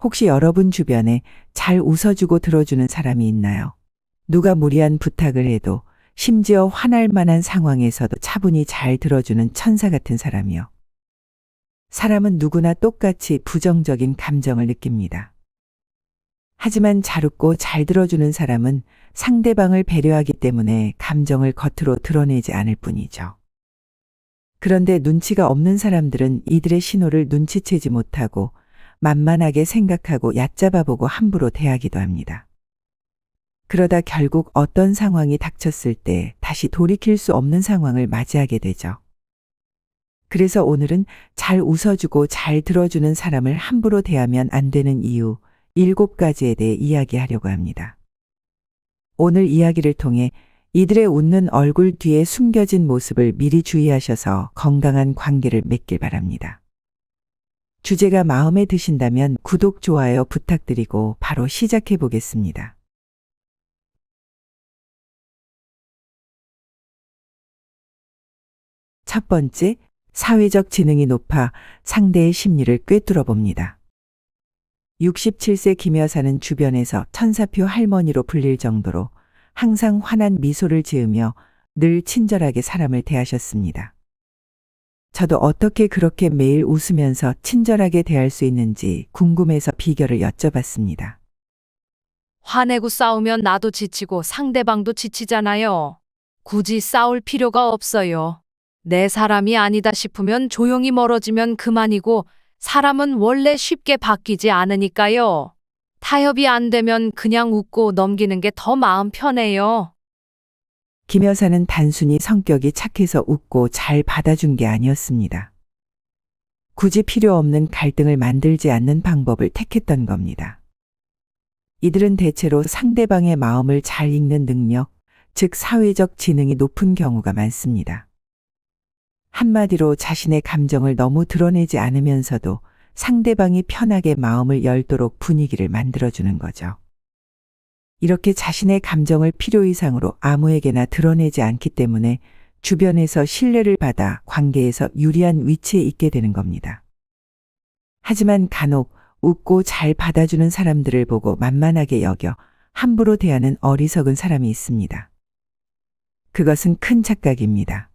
혹시 여러분 주변에 잘 웃어주고 들어주는 사람이 있나요? 누가 무리한 부탁을 해도 심지어 화날 만한 상황에서도 차분히 잘 들어주는 천사 같은 사람이요. 사람은 누구나 똑같이 부정적인 감정을 느낍니다. 하지만 잘 웃고 잘 들어주는 사람은 상대방을 배려하기 때문에 감정을 겉으로 드러내지 않을 뿐이죠. 그런데 눈치가 없는 사람들은 이들의 신호를 눈치채지 못하고 만만하게 생각하고 얕잡아보고 함부로 대하기도 합니다. 그러다 결국 어떤 상황이 닥쳤을 때 다시 돌이킬 수 없는 상황을 맞이하게 되죠. 그래서 오늘은 잘 웃어주고 잘 들어주는 사람을 함부로 대하면 안 되는 이유 7가지에 대해 이야기하려고 합니다. 오늘 이야기를 통해 이들의 웃는 얼굴 뒤에 숨겨진 모습을 미리 주의하셔서 건강한 관계를 맺길 바랍니다. 주제가 마음에 드신다면 구독, 좋아요 부탁드리고 바로 시작해 보겠습니다. 첫 번째, 사회적 지능이 높아 상대의 심리를 꿰뚫어 봅니다. 67세 김 여사는 주변에서 천사표 할머니로 불릴 정도로 항상 환한 미소를 지으며 늘 친절하게 사람을 대하셨습니다. 저도 어떻게 그렇게 매일 웃으면서 친절하게 대할 수 있는지 궁금해서 비결을 여쭤봤습니다. 화내고 싸우면 나도 지치고 상대방도 지치잖아요. 굳이 싸울 필요가 없어요. 내 사람이 아니다 싶으면 조용히 멀어지면 그만이고 사람은 원래 쉽게 바뀌지 않으니까요. 타협이 안 되면 그냥 웃고 넘기는 게 더 마음 편해요. 김 여사는 단순히 성격이 착해서 웃고 잘 받아준 게 아니었습니다. 굳이 필요 없는 갈등을 만들지 않는 방법을 택했던 겁니다. 이들은 대체로 상대방의 마음을 잘 읽는 능력, 즉 사회적 지능이 높은 경우가 많습니다. 한마디로 자신의 감정을 너무 드러내지 않으면서도 상대방이 편하게 마음을 열도록 분위기를 만들어주는 거죠. 이렇게 자신의 감정을 필요 이상으로 아무에게나 드러내지 않기 때문에 주변에서 신뢰를 받아 관계에서 유리한 위치에 있게 되는 겁니다. 하지만 간혹 웃고 잘 받아주는 사람들을 보고 만만하게 여겨 함부로 대하는 어리석은 사람이 있습니다. 그것은 큰 착각입니다.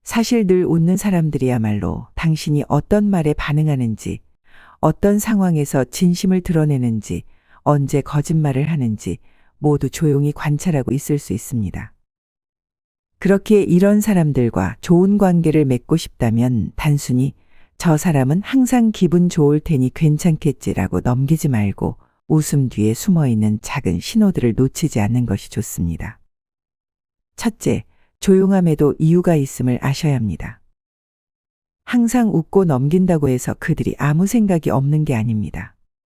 사실 늘 웃는 사람들이야말로 당신이 어떤 말에 반응하는지, 어떤 상황에서 진심을 드러내는지, 언제 거짓말을 하는지 모두 조용히 관찰하고 있을 수 있습니다. 그렇기에 이런 사람들과 좋은 관계를 맺고 싶다면 단순히 저 사람은 항상 기분 좋을 테니 괜찮겠지라고 넘기지 말고 웃음 뒤에 숨어있는 작은 신호들을 놓치지 않는 것이 좋습니다. 첫째, 조용함에도 이유가 있음을 아셔야 합니다. 항상 웃고 넘긴다고 해서 그들이 아무 생각이 없는 게 아닙니다.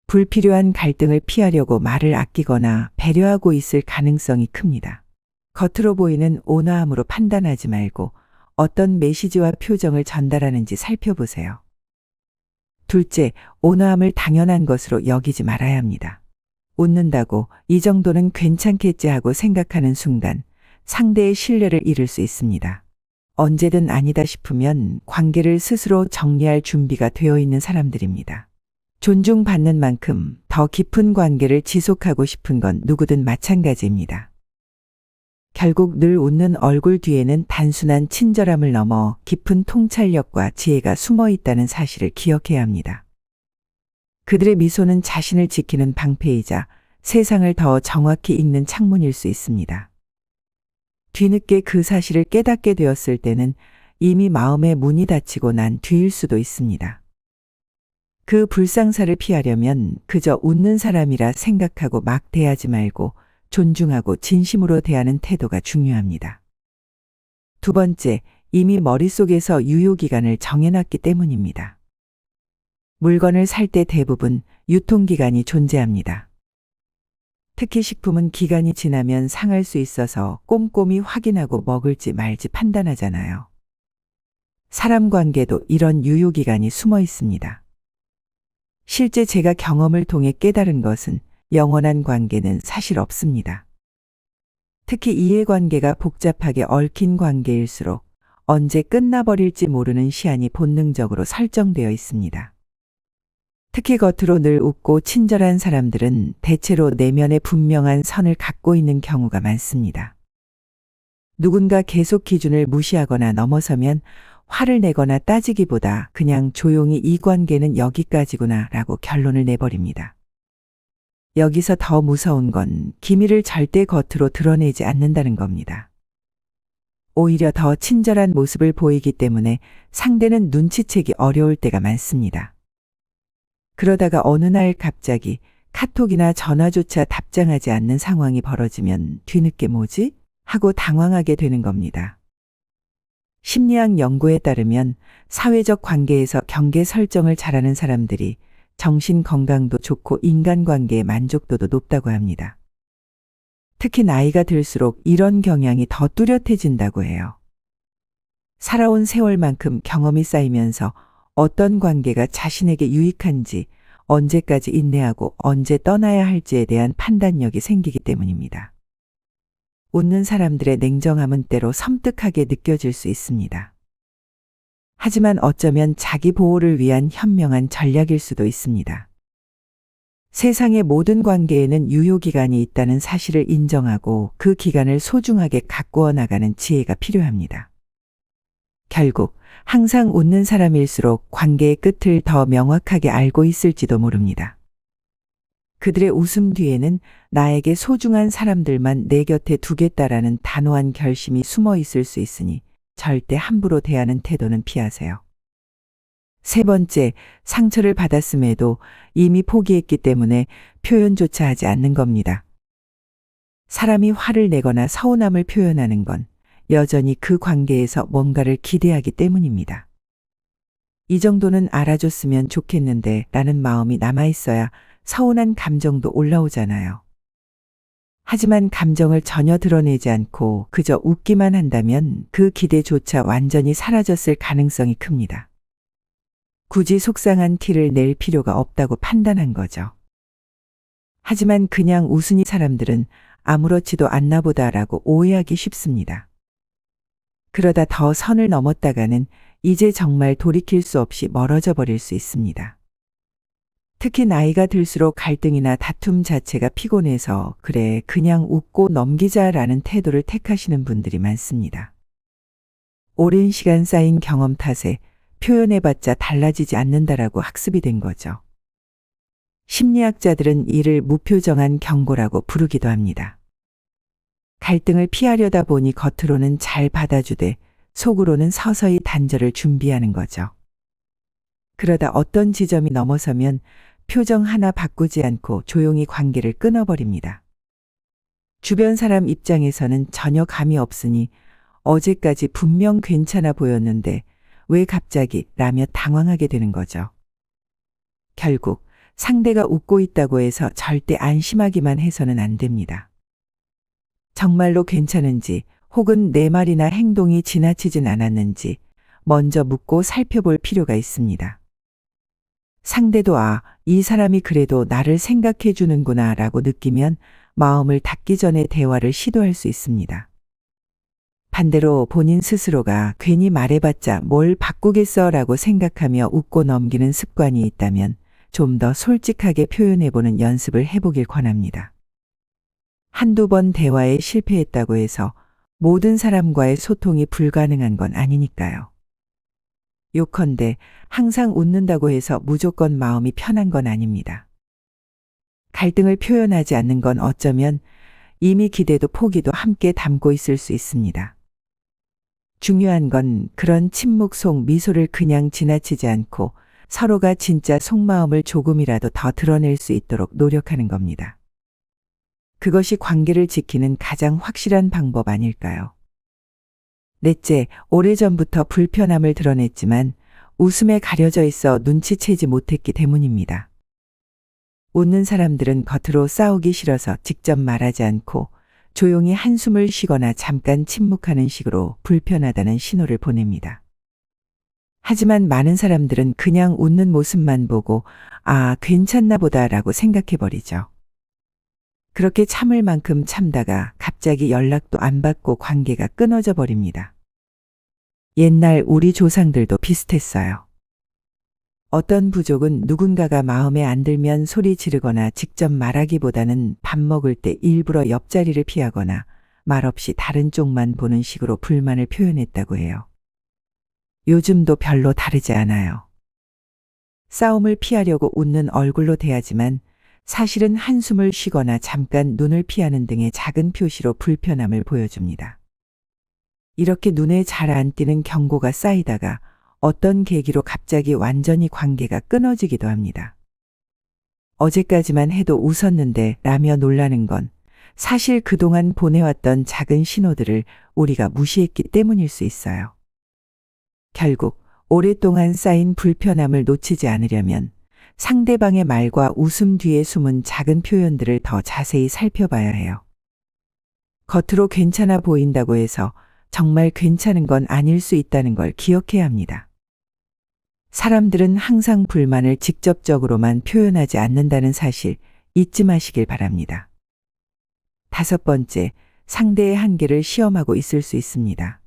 불필요한 갈등을 피하려고 말을 아끼거나 배려하고 있을 가능성이 큽니다. 겉으로 보이는 온화함으로 판단하지 말고 어떤 메시지와 표정을 전달하는지 살펴보세요. 둘째, 온화함을 당연한 것으로 여기지 말아야 합니다. 웃는다고 이 정도는 괜찮겠지 하고 생각하는 순간 상대의 신뢰를 잃을 수 있습니다. 언제든 아니다 싶으면 관계를 스스로 정리할 준비가 되어 있는 사람들입니다. 존중받는 만큼 더 깊은 관계를 지속하고 싶은 건 누구든 마찬가지입니다. 결국 늘 웃는 얼굴 뒤에는 단순한 친절함을 넘어 깊은 통찰력과 지혜가 숨어 있다는 사실을 기억해야 합니다. 그들의 미소는 자신을 지키는 방패이자 세상을 더 정확히 읽는 창문일 수 있습니다. 뒤늦게 그 사실을 깨닫게 되었을 때는 이미 마음의 문이 닫히고 난 뒤일 수도 있습니다. 그 불상사를 피하려면 그저 웃는 사람이라 생각하고 막 대하지 말고 존중하고 진심으로 대하는 태도가 중요합니다. 두 번째, 이미 머릿속에서 유효기간을 정해놨기 때문입니다. 물건을 살 때 대부분 유통기간이 존재합니다. 특히 식품은 기간이 지나면 상할 수 있어서 꼼꼼히 확인하고 먹을지 말지 판단하잖아요. 사람 관계도 이런 유효기간이 숨어 있습니다. 실제 제가 경험을 통해 깨달은 것은 영원한 관계는 사실 없습니다. 특히 이해관계가 복잡하게 얽힌 관계일수록 언제 끝나버릴지 모르는 시한이 본능적으로 설정되어 있습니다. 특히 겉으로 늘 웃고 친절한 사람들은 대체로 내면에 분명한 선을 갖고 있는 경우가 많습니다. 누군가 계속 기준을 무시하거나 넘어서면 화를 내거나 따지기보다 그냥 조용히 이 관계는 여기까지구나 라고 결론을 내버립니다. 여기서 더 무서운 건 기밀을 절대 겉으로 드러내지 않는다는 겁니다. 오히려 더 친절한 모습을 보이기 때문에 상대는 눈치채기 어려울 때가 많습니다. 그러다가 어느 날 갑자기 카톡이나 전화조차 답장하지 않는 상황이 벌어지면 뒤늦게 뭐지? 하고 당황하게 되는 겁니다. 심리학 연구에 따르면 사회적 관계에서 경계 설정을 잘하는 사람들이 정신 건강도 좋고 인간관계의 만족도도 높다고 합니다. 특히 나이가 들수록 이런 경향이 더 뚜렷해진다고 해요. 살아온 세월만큼 경험이 쌓이면서 어떤 관계가 자신에게 유익한지, 언제까지 인내하고 언제 떠나야 할지에 대한 판단력이 생기기 때문입니다. 웃는 사람들의 냉정함은 때로 섬뜩하게 느껴질 수 있습니다. 하지만 어쩌면 자기 보호를 위한 현명한 전략일 수도 있습니다. 세상의 모든 관계에는 유효기간이 있다는 사실을 인정하고 그 기간을 소중하게 가꾸어 나가는 지혜가 필요합니다. 결국 항상 웃는 사람일수록 관계의 끝을 더 명확하게 알고 있을지도 모릅니다. 그들의 웃음 뒤에는 나에게 소중한 사람들만 내 곁에 두겠다라는 단호한 결심이 숨어 있을 수 있으니 절대 함부로 대하는 태도는 피하세요. 세 번째, 상처를 받았음에도 이미 포기했기 때문에 표현조차 하지 않는 겁니다. 사람이 화를 내거나 서운함을 표현하는 건 여전히 그 관계에서 뭔가를 기대하기 때문입니다. 이 정도는 알아줬으면 좋겠는데 라는 마음이 남아있어야 서운한 감정도 올라오잖아요. 하지만 감정을 전혀 드러내지 않고 그저 웃기만 한다면 그 기대조차 완전히 사라졌을 가능성이 큽니다. 굳이 속상한 티를 낼 필요가 없다고 판단한 거죠. 하지만 그냥 웃으니 사람들은 아무렇지도 않나 보다라고 오해하기 쉽습니다. 그러다 더 선을 넘었다가는 이제 정말 돌이킬 수 없이 멀어져 버릴 수 있습니다. 특히 나이가 들수록 갈등이나 다툼 자체가 피곤해서 그래 그냥 웃고 넘기자라는 태도를 택하시는 분들이 많습니다. 오랜 시간 쌓인 경험 탓에 표현해봤자 달라지지 않는다라고 학습이 된 거죠. 심리학자들은 이를 무표정한 경고라고 부르기도 합니다. 갈등을 피하려다 보니 겉으로는 잘 받아주되 속으로는 서서히 단절을 준비하는 거죠. 그러다 어떤 지점이 넘어서면 표정 하나 바꾸지 않고 조용히 관계를 끊어버립니다. 주변 사람 입장에서는 전혀 감이 없으니 어제까지 분명 괜찮아 보였는데 왜 갑자기 라며 당황하게 되는 거죠. 결국 상대가 웃고 있다고 해서 절대 안심하기만 해서는 안 됩니다. 정말로 괜찮은지 혹은 내 말이나 행동이 지나치진 않았는지 먼저 묻고 살펴볼 필요가 있습니다. 상대도 이 사람이 그래도 나를 생각해 주는구나 라고 느끼면 마음을 닫기 전에 대화를 시도할 수 있습니다. 반대로 본인 스스로가 괜히 말해봤자 뭘 바꾸겠어 라고 생각하며 웃고 넘기는 습관이 있다면 좀 더 솔직하게 표현해보는 연습을 해보길 권합니다. 한두 번 대화에 실패했다고 해서 모든 사람과의 소통이 불가능한 건 아니니까요. 요컨대 항상 웃는다고 해서 무조건 마음이 편한 건 아닙니다. 갈등을 표현하지 않는 건 어쩌면 이미 기대도 포기도 함께 담고 있을 수 있습니다. 중요한 건 그런 침묵 속 미소를 그냥 지나치지 않고 서로가 진짜 속마음을 조금이라도 더 드러낼 수 있도록 노력하는 겁니다. 그것이 관계를 지키는 가장 확실한 방법 아닐까요? 넷째, 오래전부터 불편함을 드러냈지만 웃음에 가려져 있어 눈치채지 못했기 때문입니다. 웃는 사람들은 겉으로 싸우기 싫어서 직접 말하지 않고 조용히 한숨을 쉬거나 잠깐 침묵하는 식으로 불편하다는 신호를 보냅니다. 하지만 많은 사람들은 그냥 웃는 모습만 보고 괜찮나 보다라고 생각해버리죠. 그렇게 참을 만큼 참다가 갑자기 연락도 안 받고 관계가 끊어져 버립니다. 옛날 우리 조상들도 비슷했어요. 어떤 부족은 누군가가 마음에 안 들면 소리 지르거나 직접 말하기보다는 밥 먹을 때 일부러 옆자리를 피하거나 말없이 다른 쪽만 보는 식으로 불만을 표현했다고 해요. 요즘도 별로 다르지 않아요. 싸움을 피하려고 웃는 얼굴로 대하지만 사실은 한숨을 쉬거나 잠깐 눈을 피하는 등의 작은 표시로 불편함을 보여줍니다. 이렇게 눈에 잘 안 띄는 경고가 쌓이다가 어떤 계기로 갑자기 완전히 관계가 끊어지기도 합니다. 어제까지만 해도 웃었는데 라며 놀라는 건 사실 그동안 보내왔던 작은 신호들을 우리가 무시했기 때문일 수 있어요. 결국 오랫동안 쌓인 불편함을 놓치지 않으려면 상대방의 말과 웃음 뒤에 숨은 작은 표현들을 더 자세히 살펴봐야 해요. 겉으로 괜찮아 보인다고 해서 정말 괜찮은 건 아닐 수 있다는 걸 기억해야 합니다. 사람들은 항상 불만을 직접적으로만 표현하지 않는다는 사실 잊지 마시길 바랍니다. 5번째, 상대의 한계를 시험하고 있을 수 있습니다.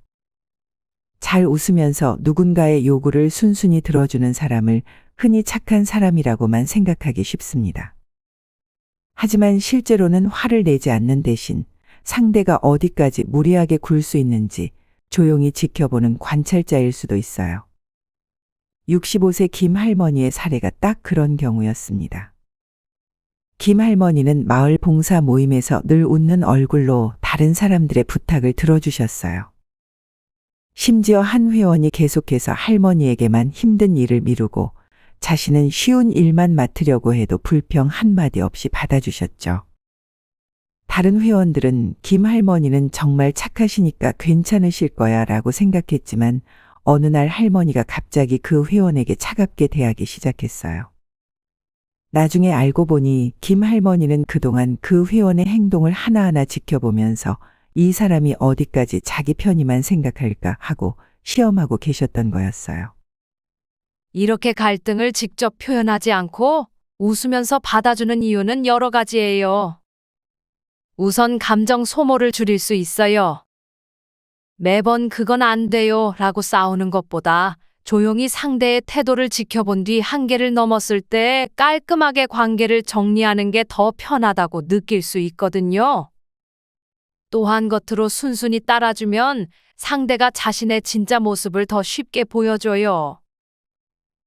잘 웃으면서 누군가의 요구를 순순히 들어주는 사람을 흔히 착한 사람이라고만 생각하기 쉽습니다. 하지만 실제로는 화를 내지 않는 대신 상대가 어디까지 무리하게 굴 수 있는지 조용히 지켜보는 관찰자일 수도 있어요. 65세 김 할머니의 사례가 딱 그런 경우였습니다. 김 할머니는 마을 봉사 모임에서 늘 웃는 얼굴로 다른 사람들의 부탁을 들어주셨어요. 심지어 한 회원이 계속해서 할머니에게만 힘든 일을 미루고 자신은 쉬운 일만 맡으려고 해도 불평 한마디 없이 받아주셨죠. 다른 회원들은 김 할머니는 정말 착하시니까 괜찮으실 거야 라고 생각했지만 어느 날 할머니가 갑자기 그 회원에게 차갑게 대하기 시작했어요. 나중에 알고 보니 김 할머니는 그동안 그 회원의 행동을 하나하나 지켜보면서 이 사람이 어디까지 자기 편의만 생각할까 하고 시험하고 계셨던 거였어요. 이렇게 갈등을 직접 표현하지 않고 웃으면서 받아주는 이유는 여러 가지예요. 우선 감정 소모를 줄일 수 있어요. 매번 그건 안 돼요 라고 싸우는 것보다 조용히 상대의 태도를 지켜본 뒤 한계를 넘었을 때 깔끔하게 관계를 정리하는 게 더 편하다고 느낄 수 있거든요. 또한 겉으로 순순히 따라주면 상대가 자신의 진짜 모습을 더 쉽게 보여줘요.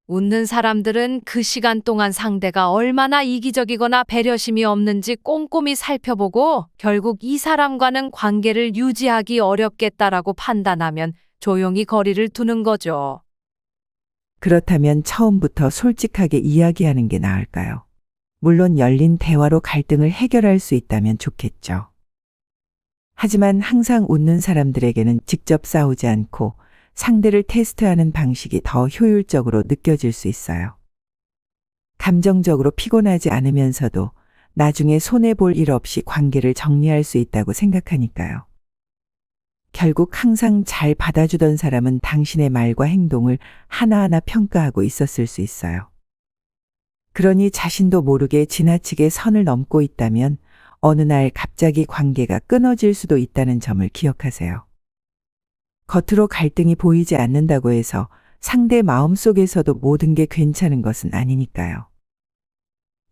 웃는 사람들은 그 시간 동안 상대가 얼마나 이기적이거나 배려심이 없는지 꼼꼼히 살펴보고 결국 이 사람과는 관계를 유지하기 어렵겠다라고 판단하면 조용히 거리를 두는 거죠. 그렇다면 처음부터 솔직하게 이야기하는 게 나을까요? 물론 열린 대화로 갈등을 해결할 수 있다면 좋겠죠. 하지만 항상 웃는 사람들에게는 직접 싸우지 않고 상대를 테스트하는 방식이 더 효율적으로 느껴질 수 있어요. 감정적으로 피곤하지 않으면서도 나중에 손해볼 일 없이 관계를 정리할 수 있다고 생각하니까요. 결국 항상 잘 받아주던 사람은 당신의 말과 행동을 하나하나 평가하고 있었을 수 있어요. 그러니 자신도 모르게 지나치게 선을 넘고 있다면 어느 날 갑자기 관계가 끊어질 수도 있다는 점을 기억하세요. 겉으로 갈등이 보이지 않는다고 해서 상대 마음속에서도 모든 게 괜찮은 것은 아니니까요.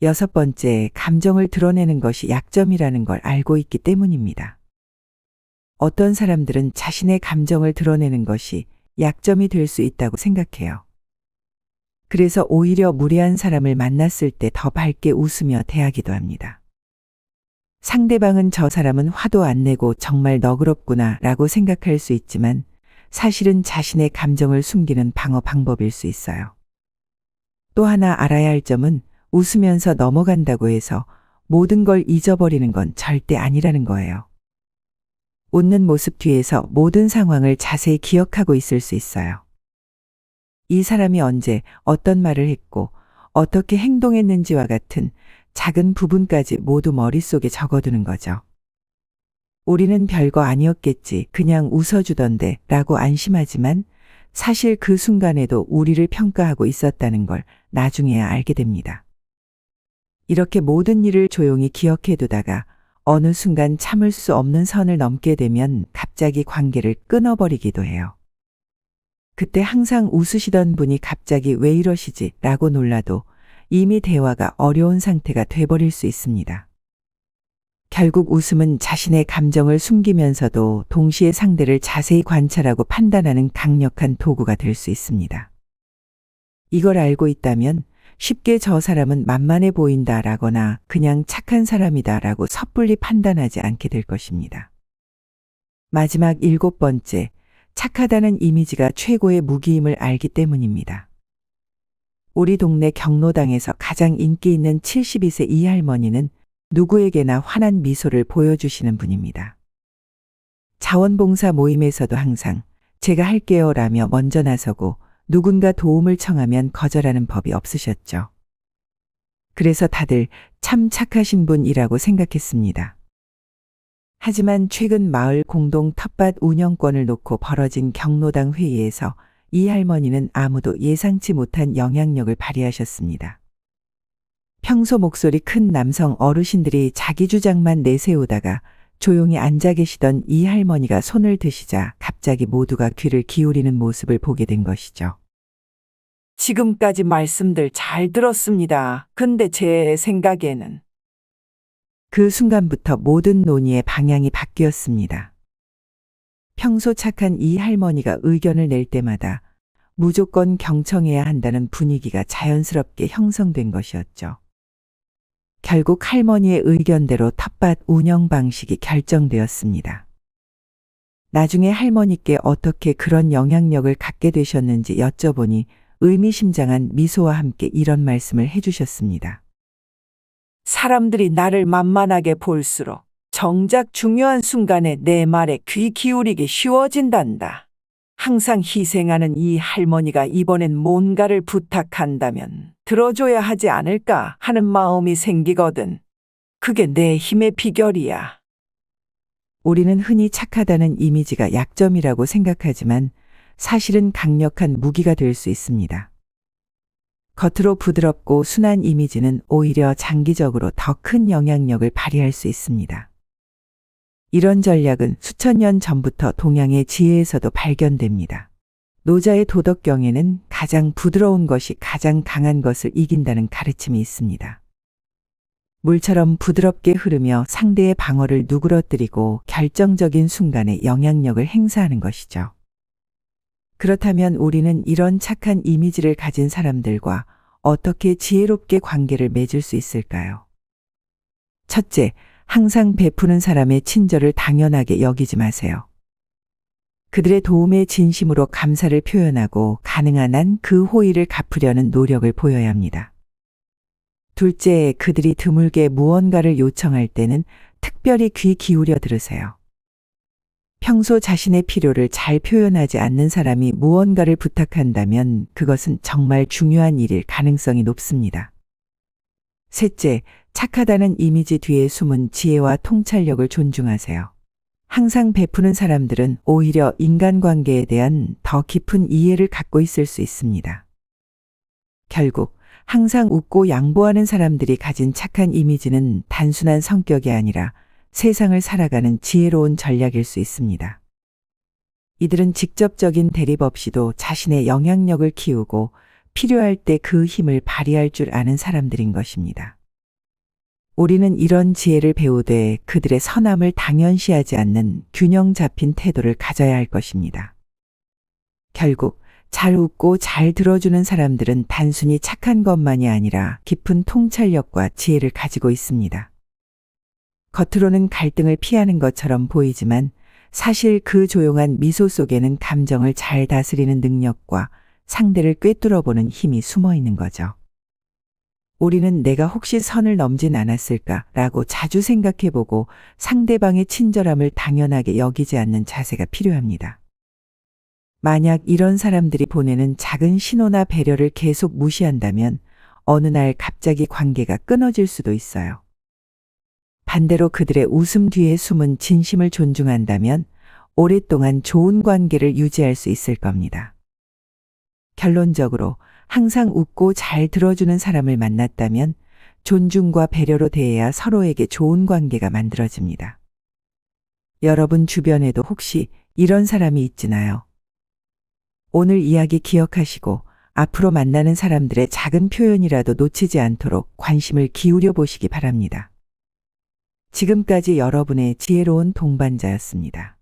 6번째, 감정을 드러내는 것이 약점이라는 걸 알고 있기 때문입니다. 어떤 사람들은 자신의 감정을 드러내는 것이 약점이 될 수 있다고 생각해요. 그래서 오히려 무례한 사람을 만났을 때 더 밝게 웃으며 대하기도 합니다. 상대방은 저 사람은 화도 안 내고 정말 너그럽구나 라고 생각할 수 있지만 사실은 자신의 감정을 숨기는 방어 방법일 수 있어요. 또 하나 알아야 할 점은 웃으면서 넘어간다고 해서 모든 걸 잊어버리는 건 절대 아니라는 거예요. 웃는 모습 뒤에서 모든 상황을 자세히 기억하고 있을 수 있어요. 이 사람이 언제 어떤 말을 했고 어떻게 행동했는지와 같은 작은 부분까지 모두 머릿속에 적어두는 거죠. 우리는 별거 아니었겠지, 그냥 웃어주던데 라고 안심하지만 사실 그 순간에도 우리를 평가하고 있었다는 걸 나중에야 알게 됩니다. 이렇게 모든 일을 조용히 기억해두다가 어느 순간 참을 수 없는 선을 넘게 되면 갑자기 관계를 끊어버리기도 해요. 그때 항상 웃으시던 분이 갑자기 왜 이러시지? 라고 놀라도 이미 대화가 어려운 상태가 돼버릴 수 있습니다. 결국 웃음은 자신의 감정을 숨기면서도 동시에 상대를 자세히 관찰하고 판단하는 강력한 도구가 될 수 있습니다. 이걸 알고 있다면 쉽게 저 사람은 만만해 보인다라거나 그냥 착한 사람이다라고 섣불리 판단하지 않게 될 것입니다. 마지막 7번째, 착하다는 이미지가 최고의 무기임을 알기 때문입니다. 우리 동네 경로당에서 가장 인기 있는 72세 이 할머니는 누구에게나 환한 미소를 보여주시는 분입니다. 자원봉사 모임에서도 항상 제가 할게요 라며 먼저 나서고 누군가 도움을 청하면 거절하는 법이 없으셨죠. 그래서 다들 참 착하신 분이라고 생각했습니다. 하지만 최근 마을 공동 텃밭 운영권을 놓고 벌어진 경로당 회의에서 이 할머니는 아무도 예상치 못한 영향력을 발휘하셨습니다. 평소 목소리 큰 남성 어르신들이 자기 주장만 내세우다가 조용히 앉아 계시던 이 할머니가 손을 드시자 갑자기 모두가 귀를 기울이는 모습을 보게 된 것이죠. 지금까지 말씀들 잘 들었습니다. 근데 제 생각에는 그 순간부터 모든 논의의 방향이 바뀌었습니다. 평소 착한 이 할머니가 의견을 낼 때마다 무조건 경청해야 한다는 분위기가 자연스럽게 형성된 것이었죠. 결국 할머니의 의견대로 텃밭 운영 방식이 결정되었습니다. 나중에 할머니께 어떻게 그런 영향력을 갖게 되셨는지 여쭤보니 의미심장한 미소와 함께 이런 말씀을 해주셨습니다. 사람들이 나를 만만하게 볼수록 정작 중요한 순간에 내 말에 귀 기울이기 쉬워진단다. 항상 희생하는 이 할머니가 이번엔 뭔가를 부탁한다면 들어줘야 하지 않을까 하는 마음이 생기거든. 그게 내 힘의 비결이야. 우리는 흔히 착하다는 이미지가 약점이라고 생각하지만 사실은 강력한 무기가 될 수 있습니다. 겉으로 부드럽고 순한 이미지는 오히려 장기적으로 더 큰 영향력을 발휘할 수 있습니다. 이런 전략은 수천 년 전부터 동양의 지혜에서도 발견됩니다. 노자의 도덕경에는 가장 부드러운 것이 가장 강한 것을 이긴다는 가르침이 있습니다. 물처럼 부드럽게 흐르며 상대의 방어를 누그러뜨리고 결정적인 순간에 영향력을 행사하는 것이죠. 그렇다면 우리는 이런 착한 이미지를 가진 사람들과 어떻게 지혜롭게 관계를 맺을 수 있을까요? 첫째, 항상 베푸는 사람의 친절을 당연하게 여기지 마세요. 그들의 도움에 진심으로 감사를 표현하고 가능한 한 그 호의를 갚으려는 노력을 보여야 합니다. 둘째, 그들이 드물게 무언가를 요청할 때는 특별히 귀 기울여 들으세요. 평소 자신의 필요를 잘 표현하지 않는 사람이 무언가를 부탁한다면 그것은 정말 중요한 일일 가능성이 높습니다. 셋째, 착하다는 이미지 뒤에 숨은 지혜와 통찰력을 존중하세요. 항상 베푸는 사람들은 오히려 인간관계에 대한 더 깊은 이해를 갖고 있을 수 있습니다. 결국 항상 웃고 양보하는 사람들이 가진 착한 이미지는 단순한 성격이 아니라 세상을 살아가는 지혜로운 전략일 수 있습니다. 이들은 직접적인 대립 없이도 자신의 영향력을 키우고 필요할 때 그 힘을 발휘할 줄 아는 사람들인 것입니다. 우리는 이런 지혜를 배우되 그들의 선함을 당연시하지 않는 균형 잡힌 태도를 가져야 할 것입니다. 결국 잘 웃고 잘 들어주는 사람들은 단순히 착한 것만이 아니라 깊은 통찰력과 지혜를 가지고 있습니다. 겉으로는 갈등을 피하는 것처럼 보이지만 사실 그 조용한 미소 속에는 감정을 잘 다스리는 능력과 상대를 꿰뚫어보는 힘이 숨어 있는 거죠. 우리는 내가 혹시 선을 넘진 않았을까라고 자주 생각해보고 상대방의 친절함을 당연하게 여기지 않는 자세가 필요합니다. 만약 이런 사람들이 보내는 작은 신호나 배려를 계속 무시한다면 어느 날 갑자기 관계가 끊어질 수도 있어요. 반대로 그들의 웃음 뒤에 숨은 진심을 존중한다면 오랫동안 좋은 관계를 유지할 수 있을 겁니다. 결론적으로 항상 웃고 잘 들어주는 사람을 만났다면 존중과 배려로 대해야 서로에게 좋은 관계가 만들어집니다. 여러분 주변에도 혹시 이런 사람이 있지나요? 오늘 이야기 기억하시고 앞으로 만나는 사람들의 작은 표현이라도 놓치지 않도록 관심을 기울여 보시기 바랍니다. 지금까지 여러분의 지혜로운 동반자였습니다.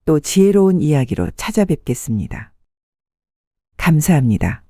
또 지혜로운 이야기로 찾아뵙겠습니다. 감사합니다.